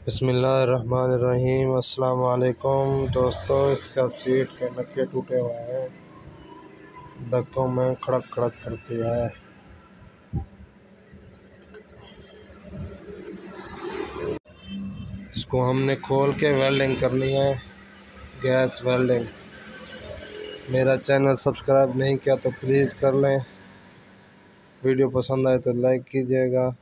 बिस्मिल्लाहिर्रहमानिर्रहीम। अस्सलाम वालेकुम दोस्तों, इसका सीट के नक्के टूटे हुए हैं, धक्कों में खड़क खड़क करती है। इसको हमने खोल के वेल्डिंग करनी है, गैस वेल्डिंग। मेरा चैनल सब्सक्राइब नहीं किया तो प्लीज़ कर लें। वीडियो पसंद आए तो लाइक कीजिएगा।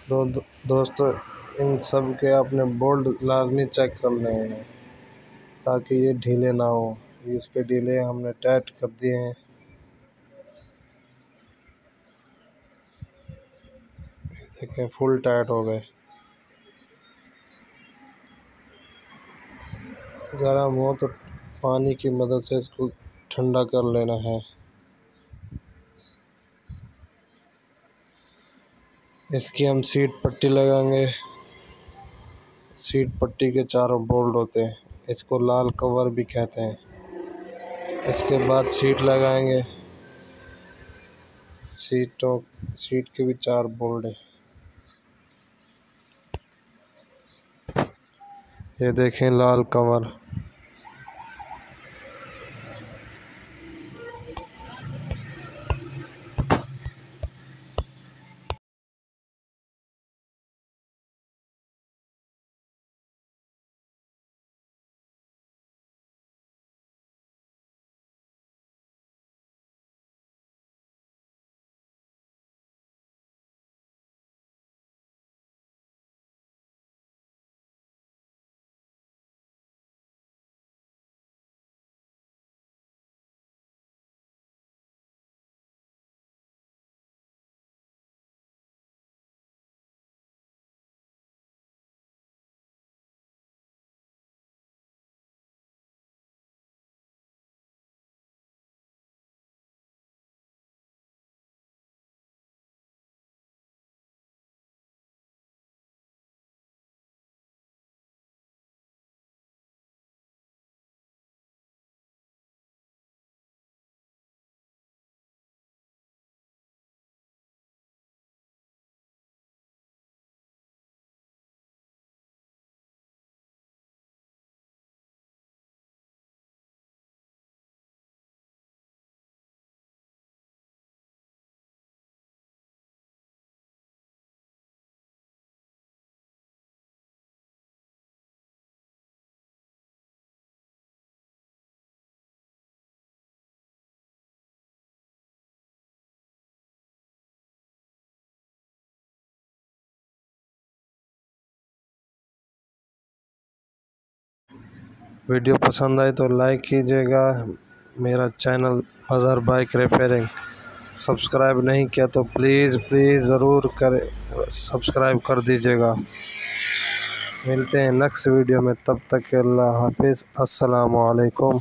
दोस्तों, इन सब के अपने बोल्ट लाजमी चेक कर लें ताकि ये ढीले ना हो। इस पे ढीले हमने टाइट कर दिए हैं। देखें, फुल टाइट हो गए। गर्म हो तो पानी की मदद से इसको ठंडा कर लेना है। इसकी हम सीट पट्टी लगाएंगे। सीट पट्टी के चारों बोल्ट होते हैं, इसको लाल कवर भी कहते हैं। इसके बाद सीट लगाएंगे। सीट के भी 4 बोल्ट हैं। ये देखें, लाल कवर। वीडियो पसंद आए तो लाइक कीजिएगा। मेरा channel Mazhar bike repairing subscribe नहीं किया तो प्लीज़ ज़रूर करें, सब्सक्राइब कर दीजिएगा। मिलते हैं नेक्स्ट वीडियो में, तब तक के अल्लाह हाफिज़। अस्सलामु अलैकुम।